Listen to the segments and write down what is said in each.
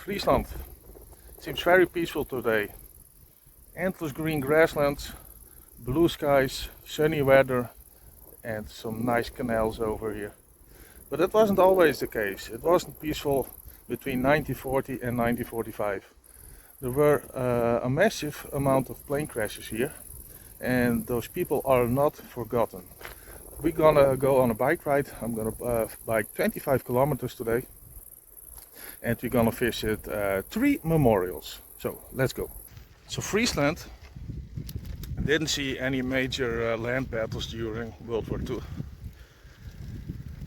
Friesland. Seems very peaceful today. Endless green grasslands, blue skies, sunny weather and some nice canals over here. But that wasn't always the case. It wasn't peaceful between 1940 and 1945. There were a massive amount of plane crashes here, and those people are not forgotten. We're gonna go on a bike ride. I'm gonna bike 25 kilometers today, and we're gonna visit 3 memorials. So let's go. So Friesland didn't see any major land battles during World War II.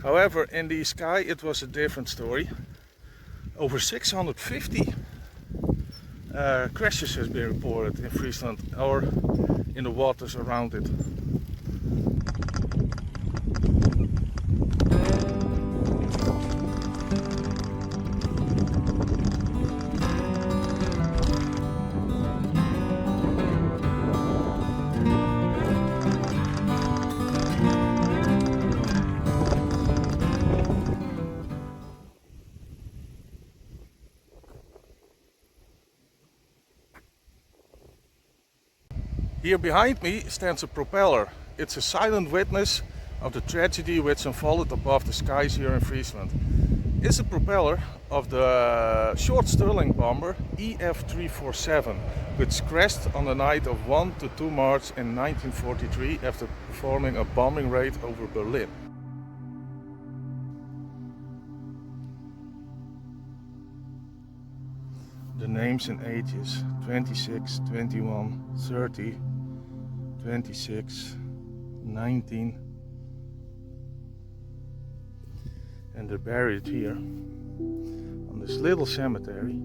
However, in the sky it was a different story. Over 650 crashes has been reported in Friesland or in the waters around it. Here behind me stands a propeller. It's a silent witness of the tragedy which unfolded above the skies here in Friesland. It's a propeller of the short Stirling bomber EF-347, which crashed on the night of 1 to 2 March in 1943 after performing a bombing raid over Berlin. The names and ages: 26, 21, 30, 26, 19, and they're buried here on this little cemetery.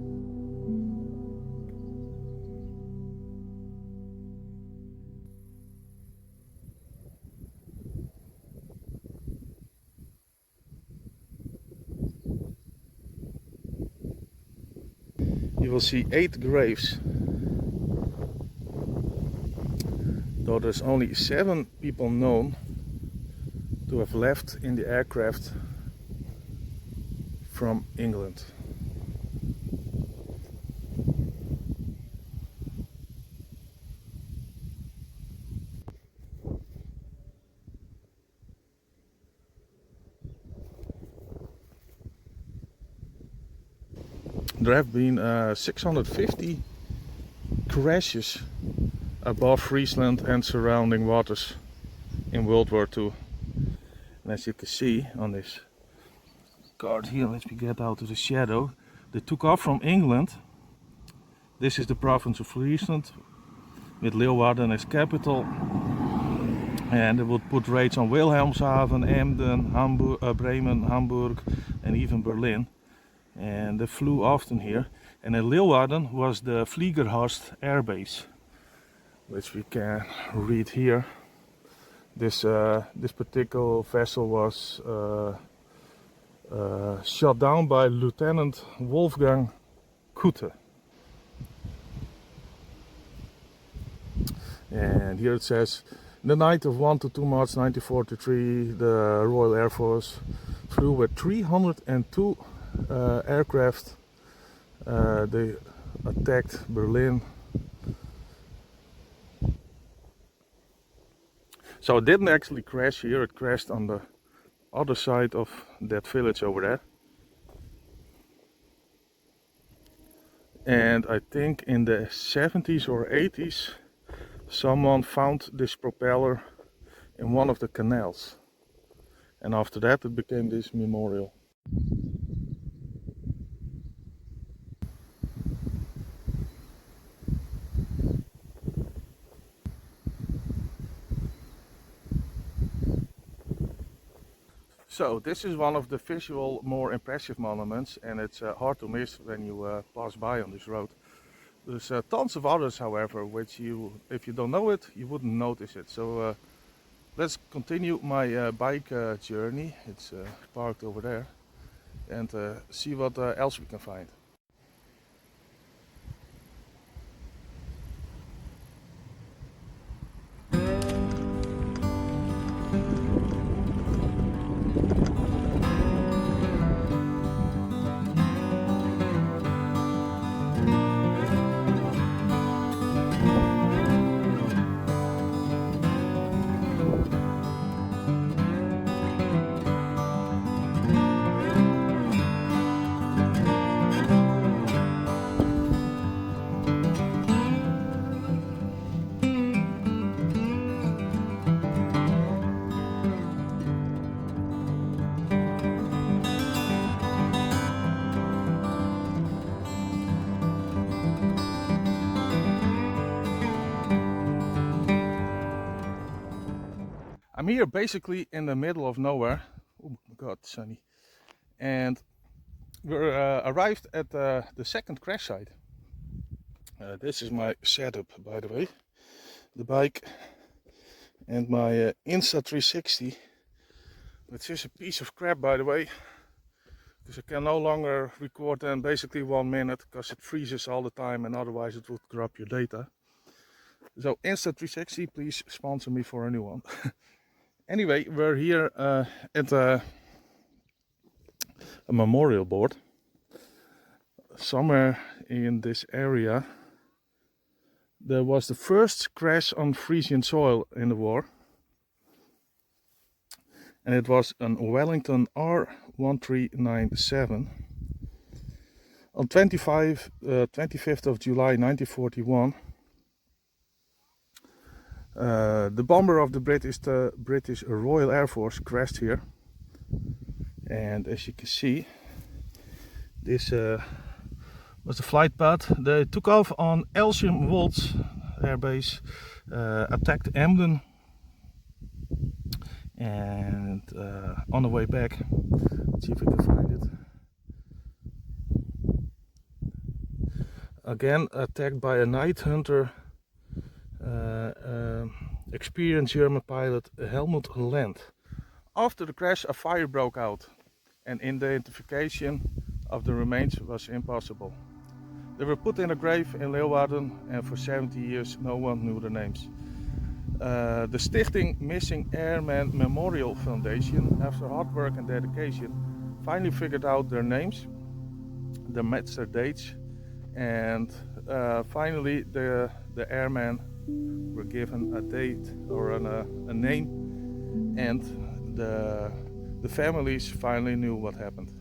You will see 8 graves, though there's only 7 people known to have left in the aircraft from England. There have been 650 crashes above Friesland and surrounding waters in World War II. And as you can see on this card here, let me get out of the shadow, they took off from England. This is the province of Friesland with Leeuwarden as capital, and they would put raids on Wilhelmshaven, Emden, Hamburg, Bremen, Hamburg and even Berlin. And they flew often here, and in Leeuwarden was the Vliegerhorst air base, which we can read here. This particular vessel was shot down by Lieutenant Wolfgang Kutte. And here it says, the night of 1 to 2 March 1943, the Royal Air Force flew with 302 aircraft. They attacked Berlin. So it didn't actually crash here, it crashed on the other side of that village over there. And I think in the 70s or 80s someone found this propeller in one of the canals. And after that it became this memorial. So this is one of the visual more impressive monuments, and it's hard to miss when you pass by on this road. There's tons of others, however, which if you don't know it, you wouldn't notice it. So let's continue my bike journey. It's parked over there, and see what else we can find. I'm here basically in the middle of nowhere. Oh my god, sunny. And we're arrived at the second crash site. This is my setup, by the way. The bike and my Insta360, which is a piece of crap, by the way, because I can no longer record in basically 1 minute because it freezes all the time and otherwise it would corrupt your data. So Insta360, please sponsor me for a new one. Anyway, we're here at a memorial board somewhere in this area. There was the first crash on Frisian soil in the war, and it was a Wellington R1397 on 25th of July 1941. The bomber of the British Royal Air Force crashed here, and as you can see, this was the flight path. They took off on Elsham Wolds Air Base, attacked Emden, and on the way back, let's see if we can find it, again attacked by a night hunter, experienced German pilot Helmut Land. After the crash, a fire broke out and identification of the remains was impossible. They were put in a grave in Leeuwarden, and for 70 years no one knew their names. The Stichting Missing Airmen Memorial Foundation, after hard work and dedication, finally figured out their names, they matched their dates, and finally the airmen were given a date or a name, and the families finally knew what happened.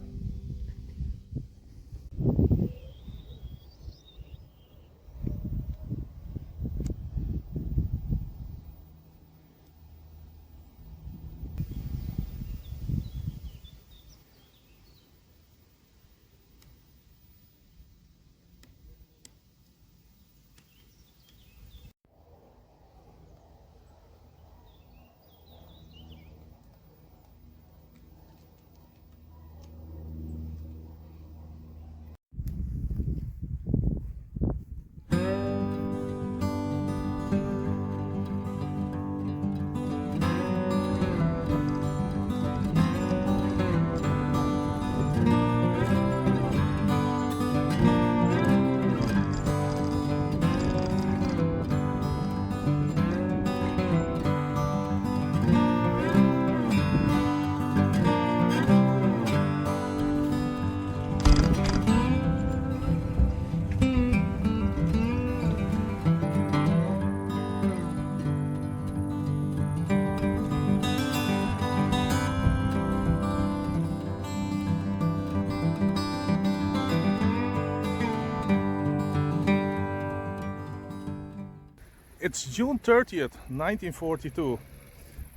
It's June 30th, 1942.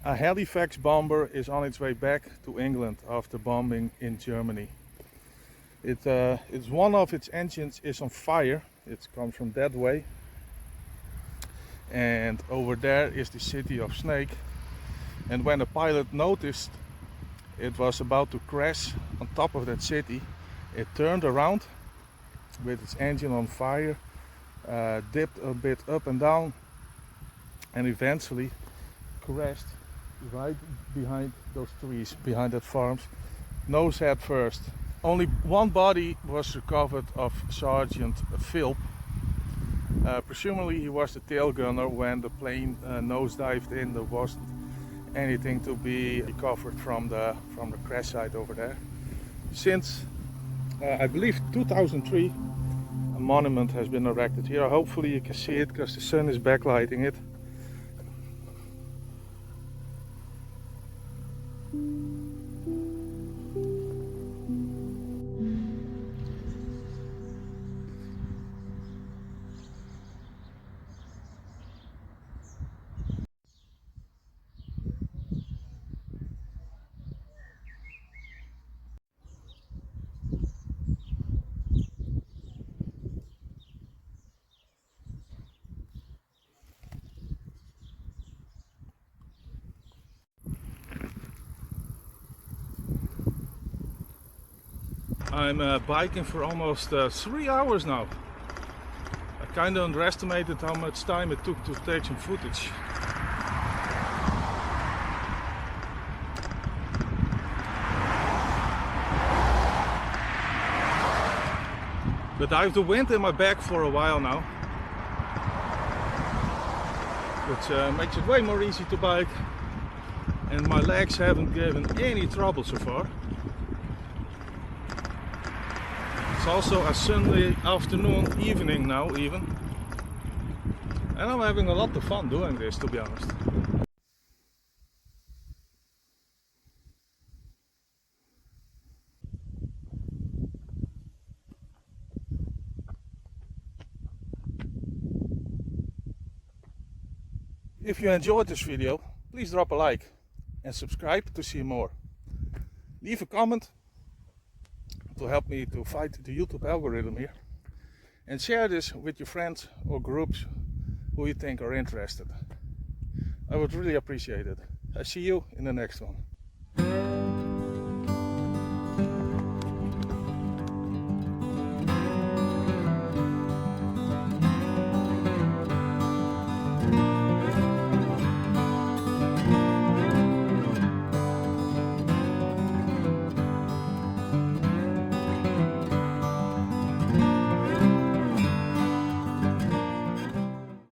A Halifax bomber is on its way back to England after bombing in Germany. It's one of its engines is on fire. It comes from that way. And over there is the city of Snake. And when the pilot noticed it was about to crash on top of that city, it turned around with its engine on fire, dipped a bit up and down, and eventually crashed right behind those trees, behind that farms, nose head first. Only one body was recovered of Sergeant Philp. Presumably he was the tail gunner when the plane nosedived in. There wasn't anything to be recovered from the crash site over there. Since I believe 2003, a monument has been erected here. Hopefully you can see it because the sun is backlighting it. I'm biking for almost 3 hours now. I kind of underestimated how much time it took to take some footage. But I have the wind in my back for a while now, which makes it way more easy to bike, and my legs haven't given any trouble so far. It's also a Sunday afternoon, evening now even, and I'm having a lot of fun doing this, to be honest. If you enjoyed this video, please drop a like and subscribe to see more. Leave a comment to help me to fight the YouTube algorithm here, and share this with your friends or groups who you think are interested. I would really appreciate it. I see you in the next one.